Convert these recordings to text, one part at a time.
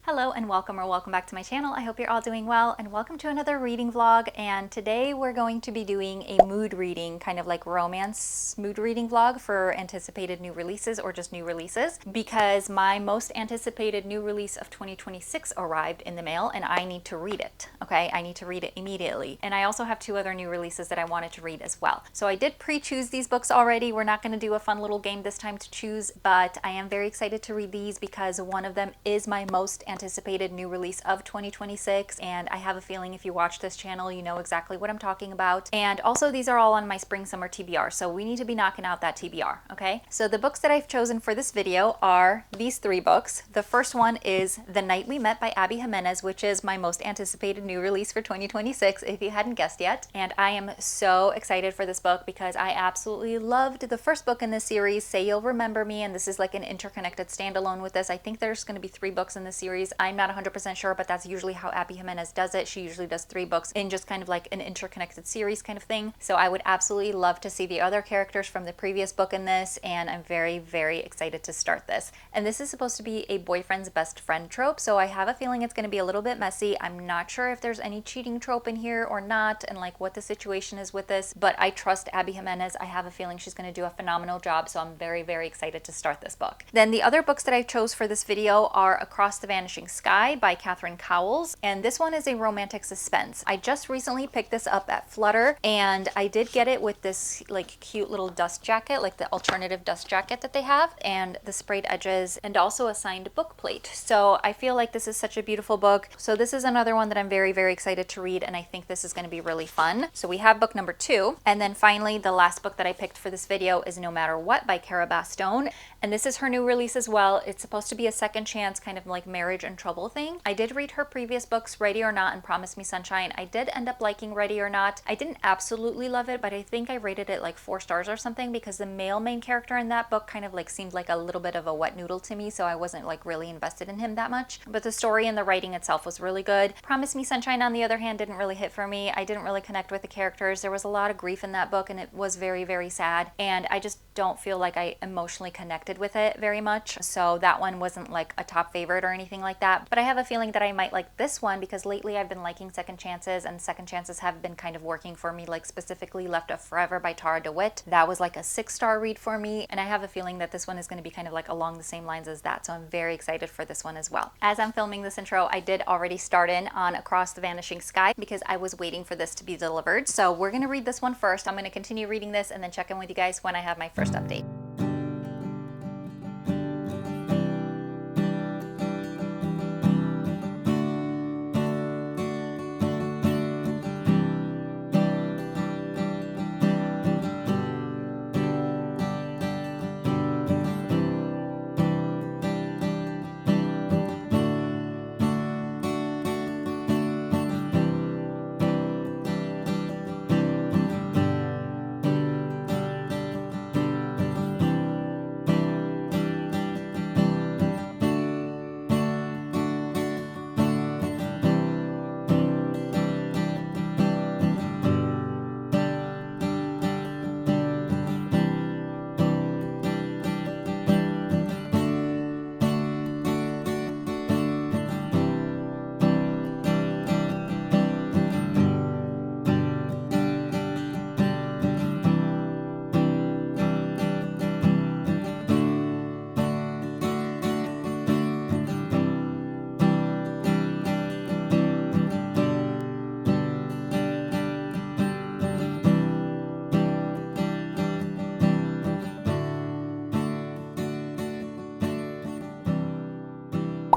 Hello and welcome back to my channel. I hope you're all doing well and welcome to another reading vlog. And today we're going to be doing a mood reading, kind of like romance mood reading vlog for anticipated new releases or just new releases, because my most anticipated new release of 2026 arrived in the mail and I need to read it. Okay, I need to read it immediately. And I also have two other new releases that I wanted to read as well. So I did pre-choose these books already. We're not going to do a fun little game this time to choose, but I am very excited to read these because one of them is my most anticipated new release of 2026, and I have a feeling if you watch this channel you know exactly what I'm talking about. And also these are all on my spring summer TBR, so we need to be knocking out that TBR. Okay, so the books that I've chosen for this video are these three books. The first one is The Night We Met by Abby Jimenez, which is my most anticipated new release for 2026 if you hadn't guessed yet. And I am so excited for this book because I absolutely loved the first book in this series, Say You'll Remember Me, and this is like an interconnected standalone with this. I think there's going to be 3 books in the series. I'm not 100% sure, but that's usually how Abby Jimenez does it. She usually does 3 books in just kind of like an interconnected series kind of thing. So I would absolutely love to see the other characters from the previous book in this, and I'm very, very excited to start this. And this is supposed to be a boyfriend's best friend trope, so I have a feeling it's going to be a little bit messy. I'm not sure if there's any cheating trope in here or not, and like what the situation is with this, but I trust Abby Jimenez. I have a feeling she's going to do a phenomenal job, so I'm very, very excited to start this book. Then the other books that I chose for this video are Across the Vanishing Sky by Cowles, and this one is a romantic suspense. I just recently picked this up at Flutter, and I did get it with this like cute little dust jacket, like the alternative dust jacket that they have, and the sprayed edges, and also a signed book plate. So I feel like this is such a beautiful book. So this is another one that I'm very, very excited to read, and I think this is going to be really fun. So we have book number 2, and then finally the last book that I picked for this video is No Matter What by Cara Bastone, and this is her new release as well. It's supposed to be a second chance kind of like marriage and trouble thing. I did read her previous books, Ready or Not and Promise Me Sunshine. I did end up liking Ready or Not. I didn't absolutely love it, but I think I rated it like 4 stars or something because the male main character in that book kind of like seemed like a little bit of a wet noodle to me, so I wasn't like really invested in him that much. But the story and the writing itself was really good. Promise Me Sunshine, on the other hand, didn't really hit for me. I didn't really connect with the characters. There was a lot of grief in that book and it was very, very sad, and I just don't feel like I emotionally connected with it very much. So that one wasn't like a top favorite or anything like that, but I have a feeling that I might like this one because lately I've been liking second chances, and second chances have been kind of working for me, like specifically Left of Forever by Tara DeWitt. That was like a 6-star read for me, and I have a feeling that this one is going to be kind of like along the same lines as that, so I'm very excited for this one as well. As I'm filming this intro, I did already start in on Across the Vanishing Sky because I was waiting for this to be delivered. So we're going to read this one first. I'm going to continue reading this and then check in with you guys when I have my first update.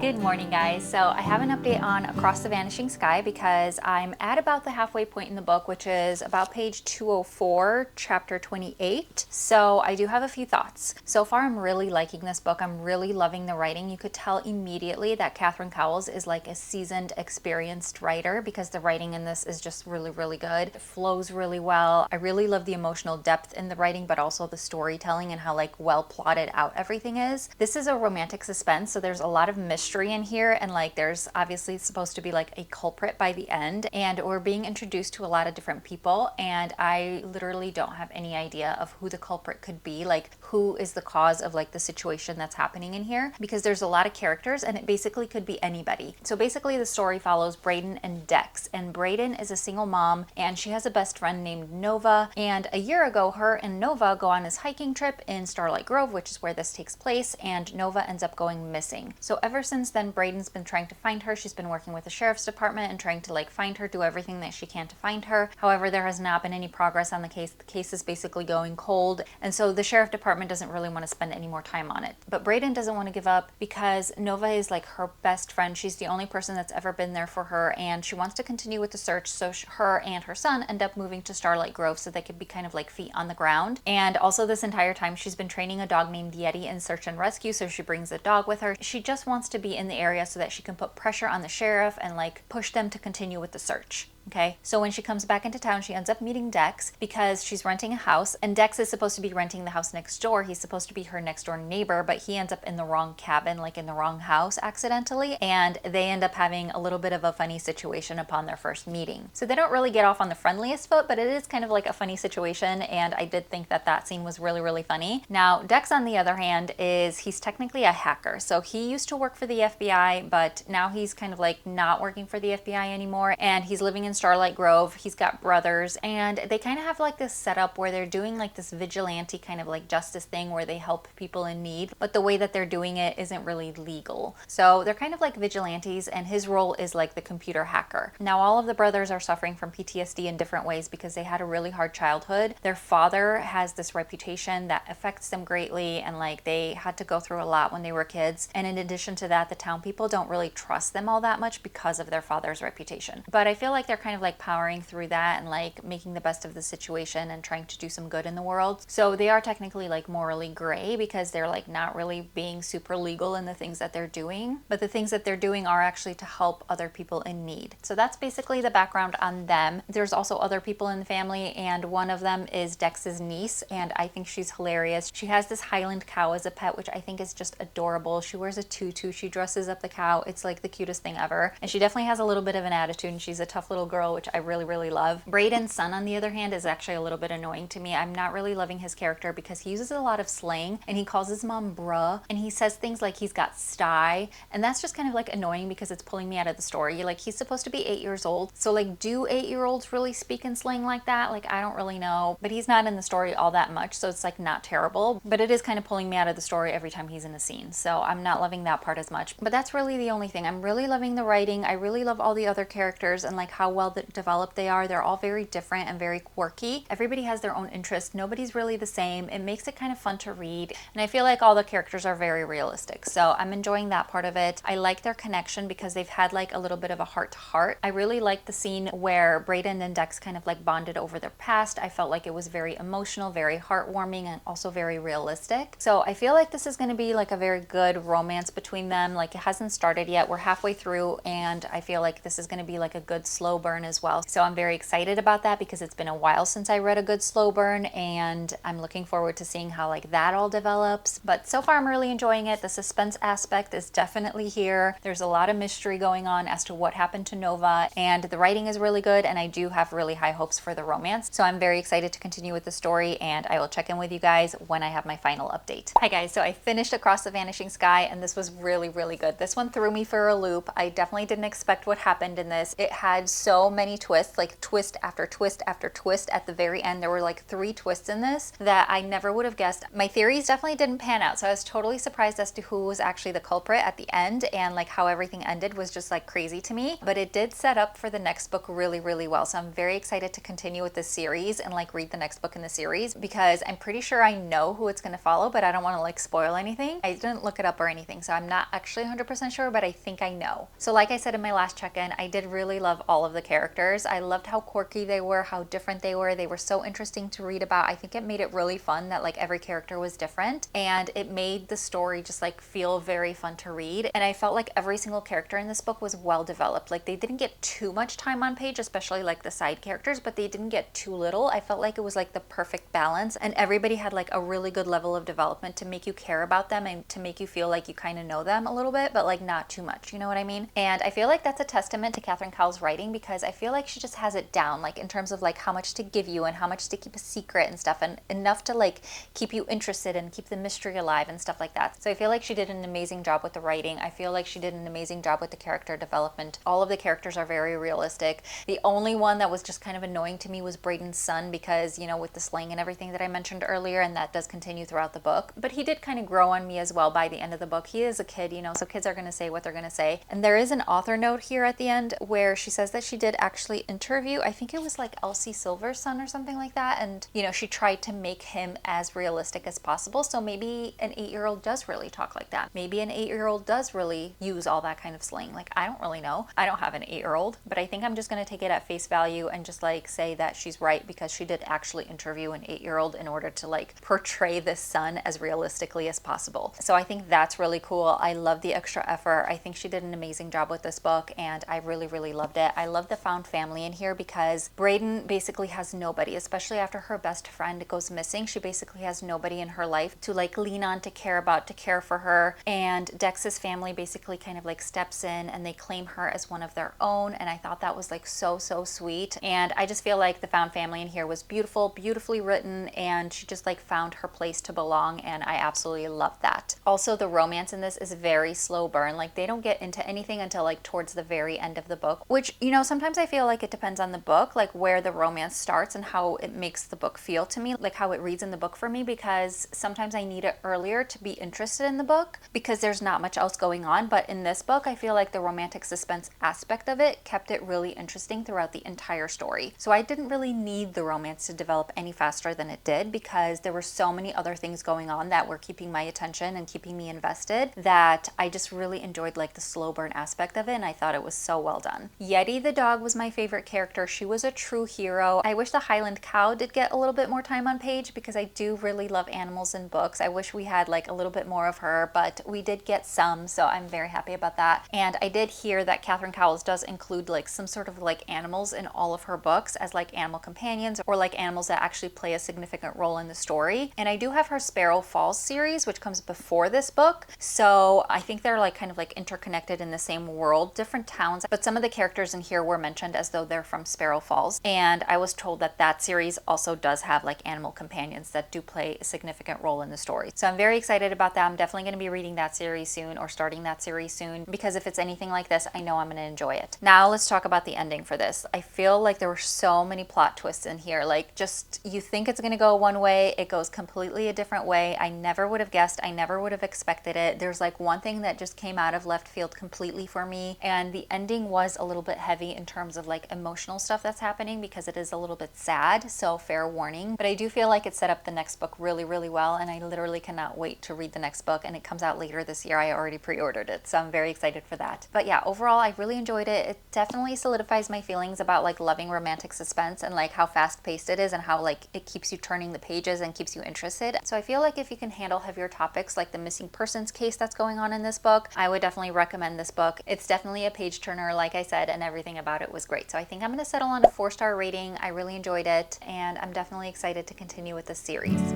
Good morning, guys. So I have an update on Across the Vanishing Sky because I'm at about the halfway point in the book, which is about page 204, chapter 28. So I do have a few thoughts. So far, I'm really liking this book. I'm really loving the writing. You could tell immediately that Cowles is like a seasoned, experienced writer because the writing in this is just really, really good. It flows really well. I really love the emotional depth in the writing, but also the storytelling and how like well plotted out everything is. This is a romantic suspense, so there's a lot of mystery mystery in here, and like there's obviously supposed to be like a culprit by the end, and we're being introduced to a lot of different people, and I literally don't have any idea of who the culprit could be, like who is the cause of like the situation that's happening in here, because there's a lot of characters and it basically could be anybody. So basically the story follows Brayden and Dex, and Brayden is a single mom and she has a best friend named Nova, and a year ago her and Nova go on this hiking trip in Starlight Grove, which is where this takes place, and Nova ends up going missing. So ever since then Brayden's been trying to find her. She's been working with the sheriff's department and trying to like find her, do everything that she can to find her. However, there has not been any progress on the case. The case is basically going cold, and so the sheriff department doesn't really want to spend any more time on it. But Brayden doesn't want to give up because Nova is like her best friend. She's the only person that's ever been there for her, and she wants to continue with the search. So her and her son end up moving to Starlight Grove so they could be kind of like feet on the ground. And also this entire time she's been training a dog named Yeti in search and rescue, so she brings a dog with her. She just wants to be in the area so that she can put pressure on the sheriff and like push them to continue with the search. Okay, so when she comes back into town, she ends up meeting Dex because she's renting a house, and Dex is supposed to be renting the house next door. He's supposed to be her next door neighbor, but he ends up in the wrong cabin, like in the wrong house accidentally, and they end up having a little bit of a funny situation upon their first meeting. So they don't really get off on the friendliest foot, but it is kind of like a funny situation, and I did think that that scene was really, really funny. Now, Dex, on the other hand, he's technically a hacker. So he used to work for the FBI, but now he's kind of like not working for the FBI anymore, and he's living in Starlight Grove. He's got brothers, and they kind of have like this setup where they're doing like this vigilante kind of like justice thing where they help people in need, but the way that they're doing it isn't really legal. So they're kind of like vigilantes, and his role is like the computer hacker. Now all of the brothers are suffering from PTSD in different ways because they had a really hard childhood. Their father has this reputation that affects them greatly, and like they had to go through a lot when they were kids. And in addition to that, the town people don't really trust them all that much because of their father's reputation. But I feel like they're kind of like powering through that and like making the best of the situation and trying to do some good in the world. So they are technically like morally gray because they're like not really being super legal in the things that they're doing, but the things that they're doing are actually to help other people in need. So that's basically the background on them. There's also other people in the family, and one of them is Dex's niece, and I think she's hilarious. She has this Highland cow as a pet, which I think is just adorable. She wears a tutu, she dresses up the cow. It's like the cutest thing ever, and she definitely has a little bit of an attitude, and she's a tough little girl, which I really, really love. Brayden's son, on the other hand, is actually a little bit annoying to me. I'm not really loving his character because he uses a lot of slang, and he calls his mom bruh, and he says things like he's got sty, and that's just kind of like annoying because it's pulling me out of the story. Like, he's supposed to be 8 years old, so like, do 8-year-olds really speak in slang like that? Like, I don't really know, but he's not in the story all that much, so it's like not terrible, but it is kind of pulling me out of the story every time he's in a scene, so I'm not loving that part as much. But that's really the only thing. I'm really loving the writing. I really love all the other characters and like how well developed they are. They're all very different and very quirky. Everybody has their own interests. Nobody's really the same. It makes it kind of fun to read, and I feel like all the characters are very realistic, so I'm enjoying that part of it. I like their connection because they've had like a little bit of a heart-to-heart. I really like the scene where Brayden and Dex kind of like bonded over their past. I felt like it was very emotional, very heartwarming, and also very realistic. So I feel like this is going to be like a very good romance between them. Like, it hasn't started yet. We're halfway through, and I feel like this is going to be like a good slow burn as well. So I'm very excited about that because it's been a while since I read a good slow burn, and I'm looking forward to seeing how like that all develops. But so far I'm really enjoying it. The suspense aspect is definitely here. There's a lot of mystery going on as to what happened to Nova, and the writing is really good, and I do have really high hopes for the romance. So I'm very excited to continue with the story, and I will check in with you guys when I have my final update. Hi guys, so I finished Across the Vanishing Sky, and this was really, really good. This one threw me for a loop. I definitely didn't expect what happened in this. It had so many twists, like twist after twist after twist at the very end. There were like 3 twists in this that I never would have guessed. My theories definitely didn't pan out, so I was totally surprised as to who was actually the culprit at the end, and like how everything ended was just like crazy to me. But it did set up for the next book really, really well. So I'm very excited to continue with this series and like read the next book in the series, because I'm pretty sure I know who it's going to follow, but I don't want to like spoil anything. I didn't look it up or anything, so I'm not actually 100% sure, but I think I know. So like I said in my last check-in, I did really love all of the characters. I loved how quirky they were, how different they were. They were so interesting to read about. I think it made it really fun that like every character was different, and it made the story just like feel very fun to read. And I felt like every single character in this book was well developed. Like they didn't get too much time on page, especially like the side characters, but they didn't get too little. I felt like it was like the perfect balance, and everybody had like a really good level of development to make you care about them and to make you feel like you kind of know them a little bit, but like not too much, you know what I mean? And I feel like that's a testament to Catherine Cowles' writing, because I feel like she just has it down, like in terms of like how much to give you and how much to keep a secret and stuff, and enough to like keep you interested and keep the mystery alive and stuff like that. So I feel like she did an amazing job with the writing. I feel like she did an amazing job with the character development. All of the characters are very realistic. The only one that was just kind of annoying to me was Braden's son, because, you know, with the slang and everything that I mentioned earlier, and that does continue throughout the book. But he did kind of grow on me as well by the end of the book. He is a kid, you know, so kids are going to say what they're going to say. And there is an author note here at the end where she says that she did actually interview, I think it was like Elsie Silver's son or something like that. And, you know, she tried to make him as realistic as possible. So maybe an 8-year-old does really talk like that. Maybe an 8-year-old does really use all that kind of slang. Like, I don't really know. I don't have an 8-year-old, but I think I'm just going to take it at face value and just like say that she's right, because she did actually interview an 8-year-old in order to like portray this son as realistically as possible. So I think that's really cool. I love the extra effort. I think she did an amazing job with this book, and I really, really loved it. I love the found family in here, because Braden basically has nobody, especially after her best friend goes missing. She basically has nobody in her life to like lean on, to care about, to care for her. And Dex's family basically kind of like steps in and they claim her as one of their own. And I thought that was like so, so sweet. And I just feel like the found family in here was beautiful, beautifully written, and she just like found her place to belong, and I absolutely love that. Also, the romance in this is very slow burn. Like they don't get into anything until like towards the very end of the book, which, you know, sometimes I feel like it depends on the book, like where the romance starts and how it makes the book feel to me, like how it reads in the book for me, because sometimes I need it earlier to be interested in the book because there's not much else going on. But in this book, I feel like the romantic suspense aspect of it kept it really interesting throughout the entire story. So I didn't really need the romance to develop any faster than it did, because there were so many other things going on that were keeping my attention and keeping me invested, that I just really enjoyed like the slow burn aspect of it, and I thought it was so well done. Yeti the dog was my favorite character. She was a true hero. I wish the Highland cow did get a little bit more time on page, because I do really love animals in books. I wish we had like a little bit more of her, but we did get some, so I'm very happy about that. And I did hear that Catherine Cowles does include like some sort of like animals in all of her books as like animal companions, or like animals that actually play a significant role in the story. And I do have her Sparrow Falls series, which comes before this book, so I think they're like kind of like interconnected in the same world, different towns, but some of the characters in here were mentioned as though they're from Sparrow Falls. And I was told that that series also does have like animal companions that do play a significant role in the story. So I'm very excited about that. I'm definitely going to be reading that series soon, or starting that series soon, because if it's anything like this, I know I'm going to enjoy it. Now let's talk about the ending for this. I feel like there were so many plot twists in here. Like, just, you think it's going to go one way, it goes completely a different way. I never would have guessed. I never would have expected it. There's like one thing that just came out of left field completely for me, and the ending was a little bit heavy in terms of like emotional stuff that's happening, because it is a little bit sad, so fair warning. But I do feel like it set up the next book really, really well, and I literally cannot wait to read the next book, and it comes out later this year. I already pre-ordered it, so I'm very excited for that. But yeah, overall I really enjoyed it. It definitely solidifies my feelings about like loving romantic suspense, and like how fast-paced it is, and how like it keeps you turning the pages and keeps you interested. So I feel like if you can handle heavier topics like the missing persons case that's going on in this book, I would definitely recommend this book. It's definitely a page turner, like I said, and everything about it was great. So I think I'm going to settle on a 4-star rating. I really enjoyed it, and I'm definitely excited to continue with this series.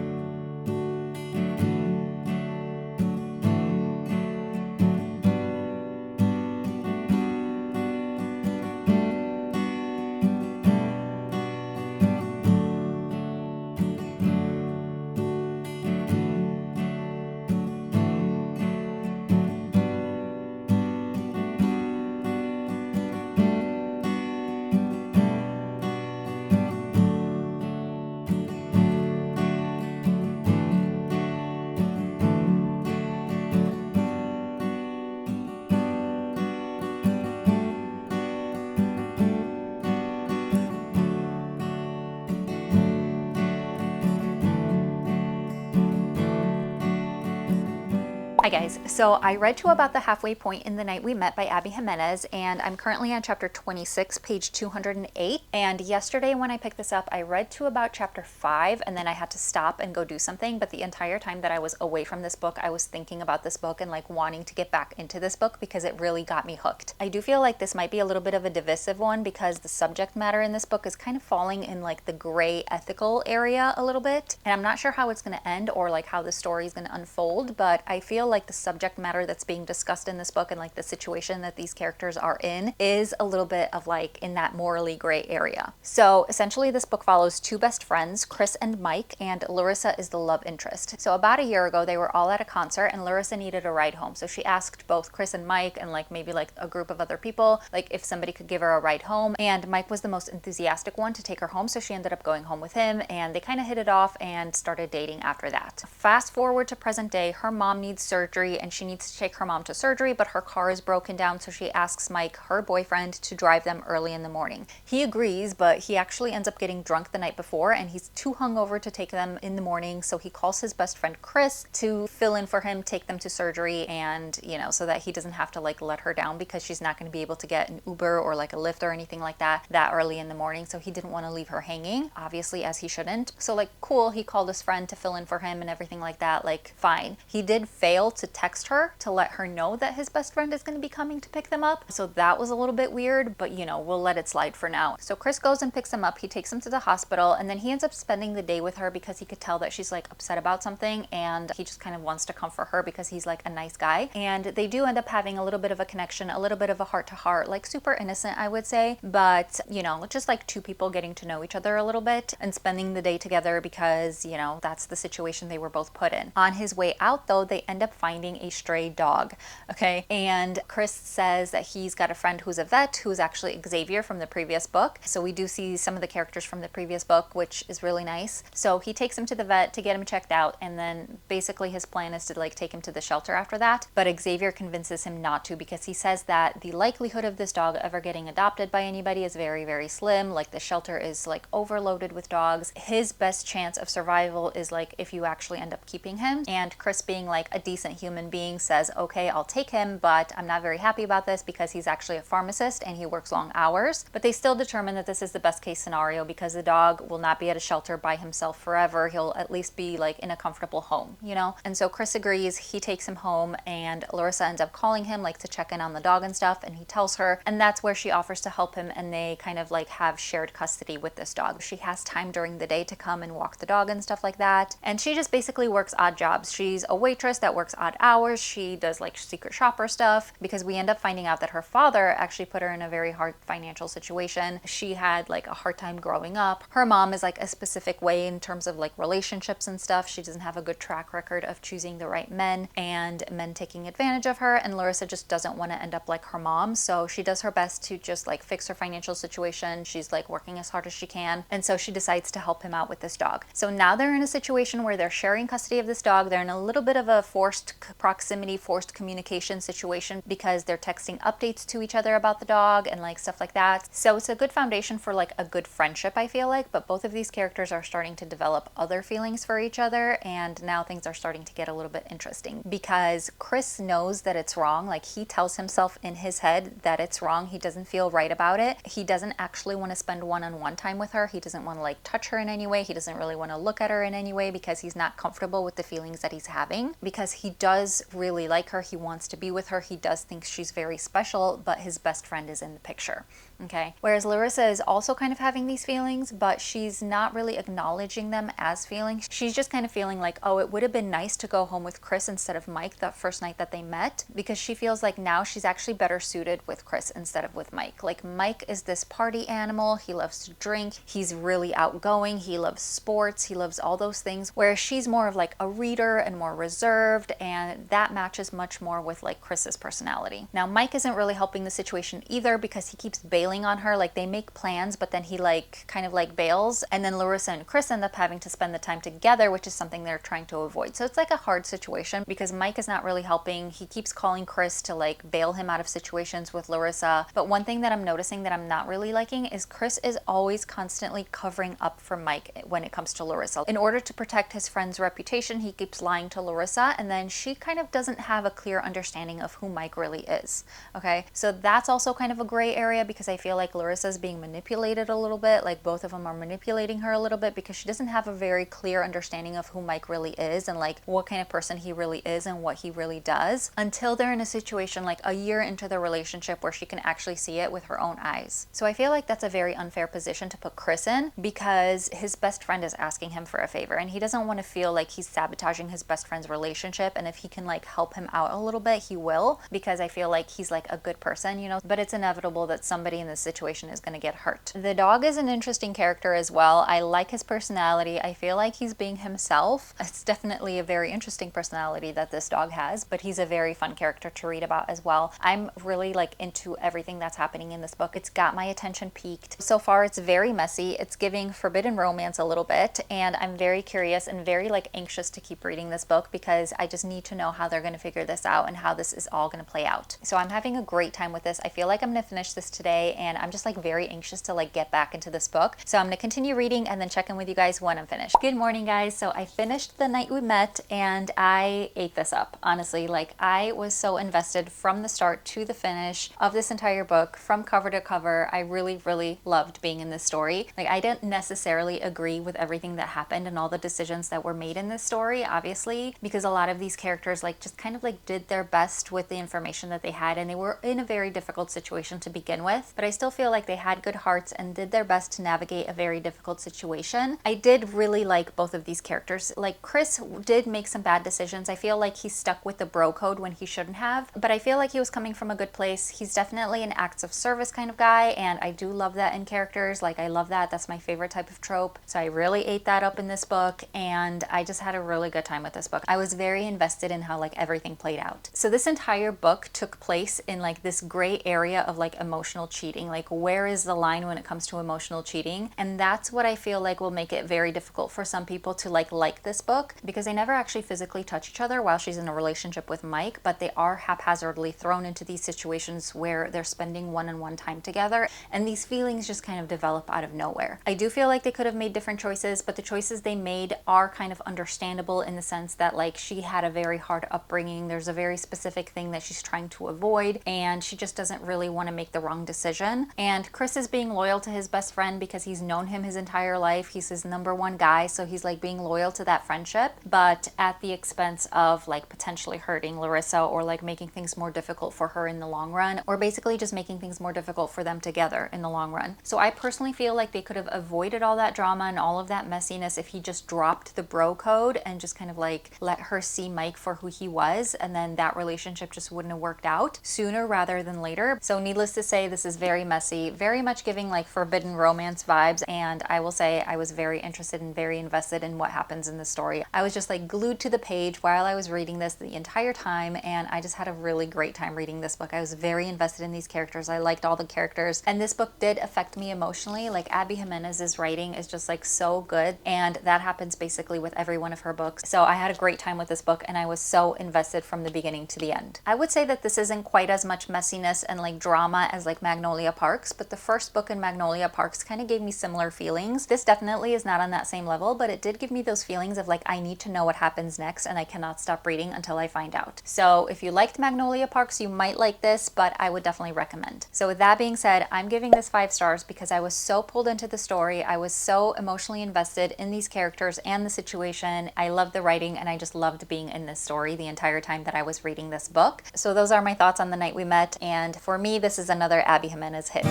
Hi guys, so I read to about the halfway point in The Night We Met by Abby Jimenez, and I'm currently on chapter 26, page 208. And yesterday when I picked this up, I read to about chapter 5, and then I had to stop and go do something. But the entire time that I was away from this book, I was thinking about this book and like wanting to get back into this book because it really got me hooked. I do feel like this might be a little bit of a divisive one because the subject matter in this book is kind of falling in like the gray ethical area a little bit. And I'm not sure how it's going to end or like how the story is going to unfold, but I feel like the subject matter that's being discussed in this book and like the situation that these characters are in is a little bit of like in that morally gray area. So essentially this book follows two best friends, Chris and Mike, and Larissa is the love interest. So about a year ago, they were all at a concert and Larissa needed a ride home. So she asked both Chris and Mike and like maybe like a group of other people, like if somebody could give her a ride home. And Mike was the most enthusiastic one to take her home. So she ended up going home with him and they kind of hit it off and started dating after that. Fast forward to present day, her mom needs surgery and she needs to take her mom to surgery, but her car is broken down. So she asks Mike, her boyfriend, to drive them early in the morning. He agrees, but he actually ends up getting drunk the night before and he's too hungover to take them in the morning. So he calls his best friend Chris to fill in for him, take them to surgery, and so that he doesn't have to like let her down because she's not going to be able to get an Uber or like a Lyft or anything like that early in the morning. So he didn't want to leave her hanging, obviously, as he shouldn't. So like cool, he called his friend to fill in for him and everything like that, like fine. He did fail to text her to let her know that his best friend is going to be coming to pick them up. So that was a little bit weird, but we'll let it slide for now. So Chris goes and picks him up. He takes him to the hospital and then he ends up spending the day with her because he could tell that she's like upset about something and he just kind of wants to comfort her because he's like a nice guy. And they do end up having a little bit of a connection, a little bit of a heart to heart, like super innocent, I would say, but just like two people getting to know each other a little bit and spending the day together because that's the situation they were both put in. On his way out though, they end up finding a stray dog. Okay, and Chris says that he's got a friend who's a vet who's actually Xavier from the previous book. So we do see some of the characters from the previous book, which is really nice. So he takes him to the vet to get him checked out, and then basically his plan is to like take him to the shelter after that. But Xavier convinces him not to because he says that the likelihood of this dog ever getting adopted by anybody is very, very slim. Like the shelter is like overloaded with dogs. His best chance of survival is like if you actually end up keeping him. And Chris, being like a decent human being, says, okay, I'll take him, but I'm not very happy about this because he's actually a pharmacist and he works long hours. But they still determine that this is the best case scenario because the dog will not be at a shelter by himself forever. He'll at least be like in a comfortable home, And so Chris agrees. He takes him home and Larissa ends up calling him like to check in on the dog and stuff, and he tells her, and that's where she offers to help him, and they kind of like have shared custody with this dog. She has time during the day to come and walk the dog and stuff like that, and she just basically works odd jobs. She's a waitress that works odd hours. She does like secret shopper stuff because we end up finding out that her father actually put her in a very hard financial situation. She had like a hard time growing up. Her mom is like a specific way in terms of like relationships and stuff. She doesn't have a good track record of choosing the right men and men taking advantage of her, and Larissa just doesn't want to end up like her mom. So she does her best to just like fix her financial situation. She's like working as hard as she can, and so she decides to help him out with this dog. So now they're in a situation where they're sharing custody of this dog. They're in a little bit of a forced proximity, forced communication situation because they're texting updates to each other about the dog and like stuff like that. So it's a good foundation for like a good friendship, I feel like, but both of these characters are starting to develop other feelings for each other, and now things are starting to get a little bit interesting because Chris knows that it's wrong. Like he tells himself in his head that it's wrong. He doesn't feel right about it. He doesn't actually want to spend one-on-one time with her. He doesn't want to like touch her in any way. He doesn't really want to look at her in any way because he's not comfortable with the feelings that he's having, because he does really like her. He wants to be with her. He does think she's very special, but his best friend is in the picture. Okay. Whereas Larissa is also kind of having these feelings, but she's not really acknowledging them as feelings. She's just kind of feeling like, oh, it would have been nice to go home with Chris instead of Mike that first night that they met, because she feels like now she's actually better suited with Chris instead of with Mike. Like Mike is this party animal. He loves to drink. He's really outgoing. He loves sports. He loves all those things. Whereas she's more of like a reader and more reserved, and that matches much more with like Chris's personality. Now Mike isn't really helping the situation either because he keeps bailing bailing on her. Like they make plans, but then he like kind of like bails, and then Larissa and Chris end up having to spend the time together, which is something they're trying to avoid. So it's like a hard situation because Mike is not really helping. He keeps calling Chris to like bail him out of situations with Larissa. But one thing that I'm noticing that I'm not really liking is Chris is always constantly covering up for Mike when it comes to Larissa. In order to protect his friend's reputation, he keeps lying to Larissa, and then she kind of doesn't have a clear understanding of who Mike really is. Okay, so that's also kind of a gray area because I feel like Larissa is being manipulated a little bit. Like both of them are manipulating her a little bit because she doesn't have a very clear understanding of who Mike really is and like what kind of person he really is and what he really does until they're in a situation like a year into the relationship where she can actually see it with her own eyes. So I feel like that's a very unfair position to put Chris in because his best friend is asking him for a favor and he doesn't want to feel like he's sabotaging his best friend's relationship, and if he can like help him out a little bit, he will, because I feel like he's like a good person, you know, but it's inevitable that somebody in this situation is going to get hurt. The dog is an interesting character as well. I like his personality. I feel like he's being himself. It's definitely a very interesting personality that this dog has, but he's a very fun character to read about as well. I'm really like into everything that's happening in this book. It's got my attention peaked. So far it's very messy. It's giving forbidden romance a little bit, and I'm very curious and very like anxious to keep reading this book because I just need to know how they're going to figure this out and how this is all going to play out. So I'm having a great time with this. I feel like I'm going to finish this today, and I'm just like very anxious to like get back into this book. So I'm going to continue reading and then check in with you guys when I'm finished. Good morning, guys. So I finished The Night We Met and I ate this up. Honestly, like I was so invested from the start to the finish of this entire book, from cover to cover. I really, really loved being in this story. Like I didn't necessarily agree with everything that happened and all the decisions that were made in this story, obviously, because a lot of these characters like just kind of like did their best with the information that they had, and they were in a very difficult situation to begin with, but I still feel like they had good hearts and did their best to navigate a very difficult situation. I did really like both of these characters. Like Chris did make some bad decisions. I feel like he stuck with the bro code when he shouldn't have, but I feel like he was coming from a good place. He's definitely an acts of service kind of guy, and I do love that in characters. Like I love that. That's my favorite type of trope. So I really ate that up in this book, and I just had a really good time with this book. I was very invested in how like everything played out. So this entire book took place in like this gray area of like emotional cheating. Like where is the line when it comes to emotional cheating? And that's what I feel like will make it very difficult for some people to like this book, because they never actually physically touch each other while she's in a relationship with Mike, but they are haphazardly thrown into these situations where they're spending one-on-one time together, and these feelings just kind of develop out of nowhere. I do feel like they could have made different choices, but the choices they made are kind of understandable in the sense that like she had a very hard upbringing. There's a very specific thing that she's trying to avoid, and she just doesn't really want to make the wrong decision. And Chris is being loyal to his best friend because he's known him his entire life. He's his number one guy, so he's like being loyal to that friendship, but at the expense of like potentially hurting Larissa or like making things more difficult for her in the long run, or basically just making things more difficult for them together in the long run. So I personally feel like they could have avoided all that drama and all of that messiness if he just dropped the bro code and just kind of like let her see Mike for who he was, and then that relationship just wouldn't have worked out sooner rather than later. So needless to say, this is very messy, very much giving like forbidden romance vibes, and I will say I was very interested and very invested in what happens in the story. I was just like glued to the page while I was reading this the entire time, and I just had a really great time reading this book. I was very invested in these characters. I liked all the characters, and this book did affect me emotionally. Like Abby Jimenez's writing is just like so good, and that happens basically with every one of her books. So I had a great time with this book, and I was so invested from the beginning to the end. I would say that this isn't quite as much messiness and like drama as like Magnolia Parks, but the first book in Magnolia Parks kind of gave me similar feelings. This definitely is not on that same level, but it did give me those feelings of like I need to know what happens next and I cannot stop reading until I find out. So if you liked Magnolia Parks, you might like this, but I would definitely recommend. So with that being said, I'm giving this 5 stars because I was so pulled into the story. I was so emotionally invested in these characters and the situation. I loved the writing, and I just loved being in this story the entire time that I was reading this book. So those are my thoughts on The Night We Met, and for me, this is another Abby Jimenez hit.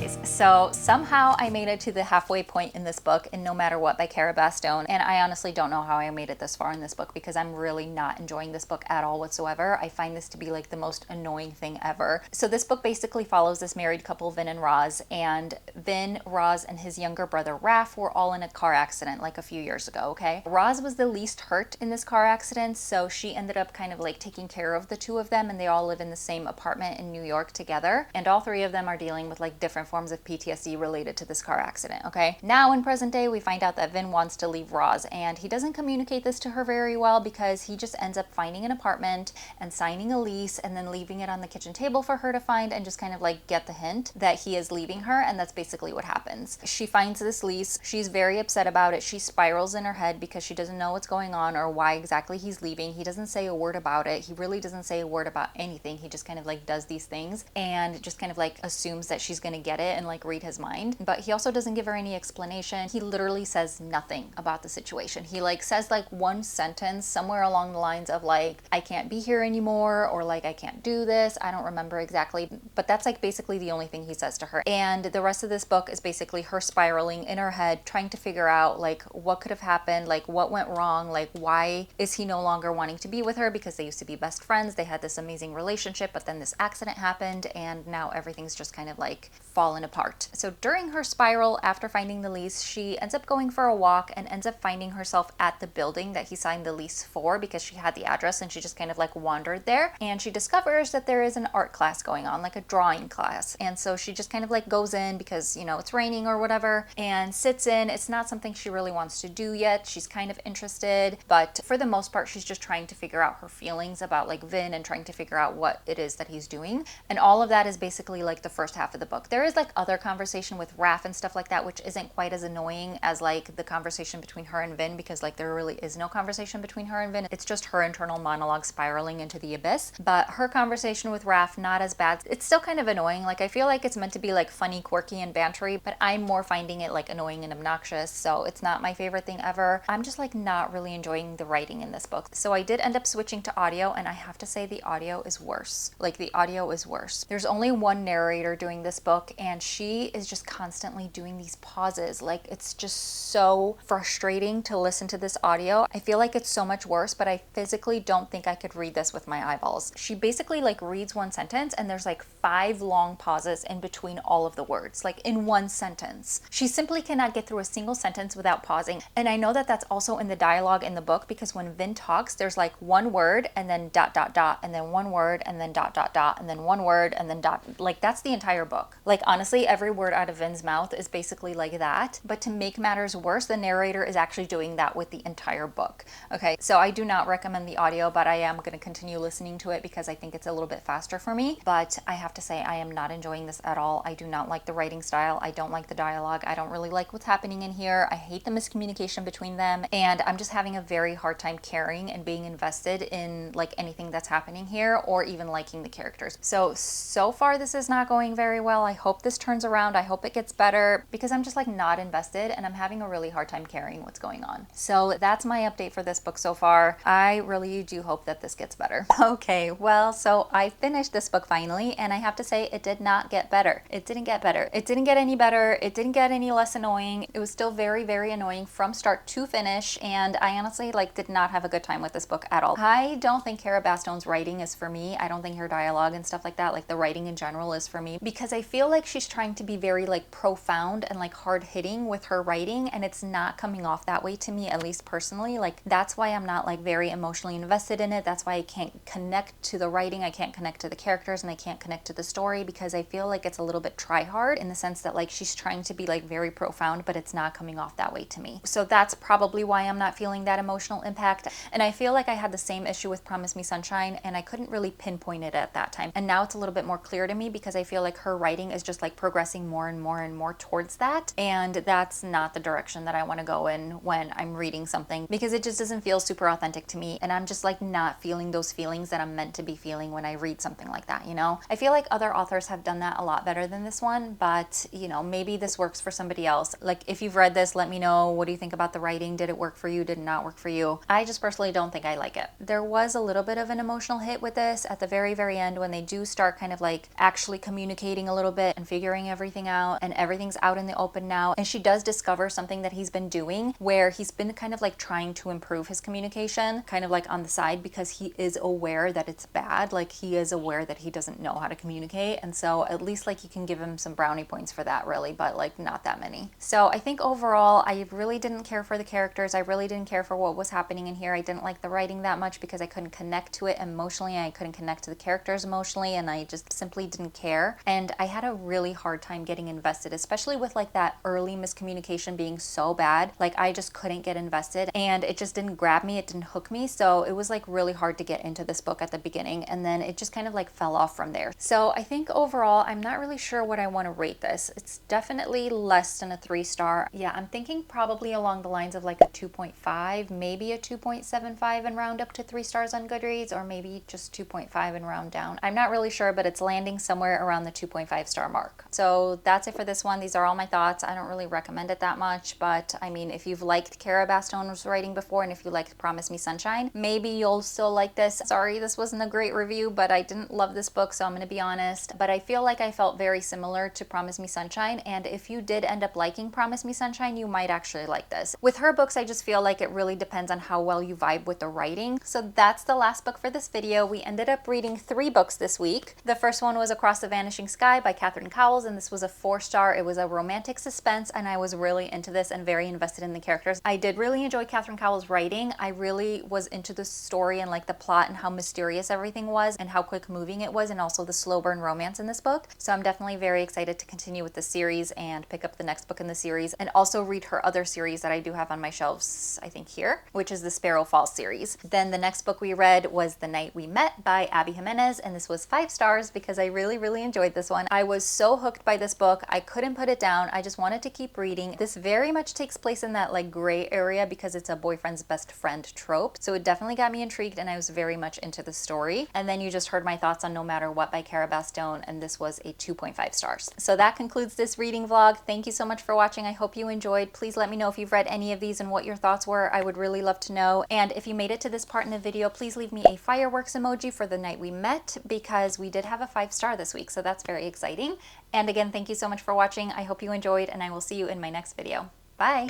anyways, so somehow I made it to the halfway point in this book in No Matter What by Cara Bastone, and I honestly don't know how I made it this far in this book because I'm really not enjoying this book at all whatsoever. I find this to be like the most annoying thing ever. So this book basically follows this married couple, Vin and Roz, and Vin, Roz, and his younger brother Raph were all in a car accident like a few years ago, okay? Roz was the least hurt in this car accident, so she ended up kind of like taking care of the two of them, and they all live in the same apartment in New York together, and all three of them are dealing with like different forms of PTSD related to this car accident, okay? Now in present day, we find out that Vin wants to leave Roz, and he doesn't communicate this to her very well because he just ends up finding an apartment and signing a lease and then leaving it on the kitchen table for her to find and just kind of like get the hint that he is leaving her, and that's basically what happens. She finds this lease, she's very upset about it, she spirals in her head because she doesn't know what's going on or why exactly he's leaving. He doesn't say a word about it. He really doesn't say a word about anything. He just kind of like does these things and just kind of like assumes that she's gonna get it and like read his mind. But he also doesn't give her any explanation. He literally says nothing about the situation. He like says like one sentence somewhere along the lines of like, I can't be here anymore, or like, I can't do this. I don't remember exactly, but that's like basically the only thing he says to her. And the rest of this book is basically her spiraling in her head, trying to figure out like what could have happened, like what went wrong, like why is he no longer wanting to be with her, because they used to be best friends, they had this amazing relationship, but then this accident happened and now everything's just kind of like fallen apart. So during her spiral, after finding the lease, she ends up going for a walk and ends up finding herself at the building that he signed the lease for because she had the address and she just kind of like wandered there, and she discovers that there is an art class going on, like a drawing class. And so she just kind of like goes in because, you know, it's raining or whatever, and sits in. It's not something she really wants to do yet. She's kind of interested, but for the most part she's just trying to figure out her feelings about like Vin and trying to figure out what it is that he's doing. And all of that is basically like the first half of the book. There is like other conversation with Raph and stuff like that, which isn't quite as annoying as like the conversation between her and Vin, because like there really is no conversation between her and Vin. It's just her internal monologue spiraling into the abyss. But her conversation with Raph, not as bad. It's still kind of annoying. Like I feel like it's meant to be like funny, quirky, and bantery, but I'm more finding it like annoying and obnoxious, so it's not my favorite thing ever. I'm just like not really enjoying the writing in this book. So I did end up switching to audio, and I have to say the audio is worse. Like the audio is worse. There's only one narrator doing this book, and she is just constantly doing these pauses. Like it's just so frustrating to listen to this audio. I feel like it's so much worse, but I physically don't think I could read this with my eyeballs. She basically like reads one sentence and there's like 5 long pauses in between all of the words, like in one sentence. She simply cannot get through a single sentence without pausing. And I know that that's also in the dialogue in the book, because when Vin talks, there's like one word and then dot dot dot, and then one word and then dot dot dot, and then one word and then dot. Like that's the entire book. Like honestly, every word out of Vin's mouth is basically like that. But to make matters worse, the narrator is actually doing that with the entire book. Okay, so I do not recommend the audio, but I am going to continue listening to it because I think it's a little bit faster for me. But I have to say, I am not enjoying this at all. I do not like the writing style. I don't like the dialogue. I don't really like what's happening in here. I hate the miscommunication between them, and I'm just having a very hard time caring and being invested in like anything that's happening here, or even liking the characters. So far this is not going very well. I hope this turns around. I hope it gets better, because I'm just like not invested and I'm having a really hard time carrying what's going on. So that's my update for this book so far. I really do hope that this gets better. Okay, well, so I finished this book finally, and I have to say it did not get better. It didn't get better. It didn't get any better. It didn't get any less annoying. It was still very, very annoying from start to finish, and I honestly like did not have a good time with this book at all. I don't think Cara Bastone's writing is for me. I don't think her dialogue and stuff like that, like the writing in general, is for me, because I feel like she's trying to be very like profound and like hard hitting with her writing, and it's not coming off that way to me, at least personally. Like that's why I'm not like very emotionally invested in it. That's why I can't connect to the writing, I can't connect to the characters, and I can't connect to the story, because I feel like it's a little bit try hard in the sense that like she's trying to be like very profound, but it's not coming off that way to me. So that's probably why I'm not feeling that emotional impact. And I feel like I had the same issue with Promise Me Sunshine, and I couldn't really pinpoint it at that time. And now it's a little bit more clear to me, because I feel like her writing is just like progressing more and more and more towards that. And that's not the direction that I want to go in when I'm reading something, because it just doesn't feel super authentic to me. And I'm just like not feeling those feelings that I'm meant to be feeling when I read something like that, you know? I feel like other authors have done that a lot better than this one, but you know, maybe this works for somebody else. Like if you've read this, let me know. What do you think about the writing? Did it work for you? Did it not work for you? I just personally don't think I like it. There was a little bit of an emotional hit with this at the very, very end, when they do start kind of like actually communicating a little bit and figuring everything out and everything's out in the open now. And she does discover something that he's been doing where he's been kind of like trying to improve his communication, kind of like on the side, because he is aware that it's bad. Like he is aware that he doesn't know how to communicate. And so at least like you can give him some brownie points for that, really, but like not that many. So I think overall, I really didn't care for the characters. I really didn't care for what was happening in here. I didn't like the writing that much because I couldn't connect to it emotionally. I couldn't connect to the characters emotionally, and I just simply didn't care. And I had a really hard time getting invested, especially with like that early miscommunication being so bad. Like I just couldn't get invested and it just didn't grab me. It didn't hook me. So it was like really hard to get into this book at the beginning, and then it just kind of like fell off from there. So I think overall, I'm not really sure what I want to rate this. It's definitely less than a 3-star. Yeah, I'm thinking probably along the lines of like a 2.5, maybe a 2.75 and round up to 3 stars on Goodreads, or maybe just 2.5 and round down. I'm not really sure, but it's landing somewhere around the 2.5 star mark. So that's it for this one. These are all my thoughts. I don't really recommend it that much, but I mean, if you've liked Cara Bastone's writing before, and if you liked Promise Me Sunshine, maybe you'll still like this. Sorry, this wasn't a great review, but I didn't love this book, so I'm gonna be honest. But I feel like I felt very similar to Promise Me Sunshine, and if you did end up liking Promise Me Sunshine, you might actually like this. With her books, I just feel like it really depends on how well you vibe with the writing. So that's the last book for this video. We ended up reading 3 books this week. The first one was Across the Vanishing Sky by Cowles, and this was a 4-star. It was a romantic suspense, and I was really into this and very invested in the characters. I did really enjoy Cowles' writing. I really was into the story and like the plot and how mysterious everything was and how quick moving it was, and also the slow burn romance in this book. So I'm definitely very excited to continue with the series and pick up the next book in the series, and also read her other series that I do have on my shelves, I think here, which is the Sparrow Falls series. Then the next book we read was The Night We Met by Jimenez, and this was 5 stars because I really enjoyed this one. I was so hooked by this book. I couldn't put it down. I just wanted to keep reading. This very much takes place in that like gray area because it's a boyfriend's best friend trope. So it definitely got me intrigued, and I was very much into the story. And then you just heard my thoughts on No Matter What by Cara Bastone, and this was a 2.5 stars. So that concludes this reading vlog. Thank you so much for watching. I hope you enjoyed. Please let me know if you've read any of these and what your thoughts were. I would really love to know. And if you made it to this part in the video, please leave me a fireworks emoji for The Night We Met, because we did have a 5-star this week, so that's very exciting. And again, thank you so much for watching. I hope you enjoyed, and I will see you in my next video. Bye!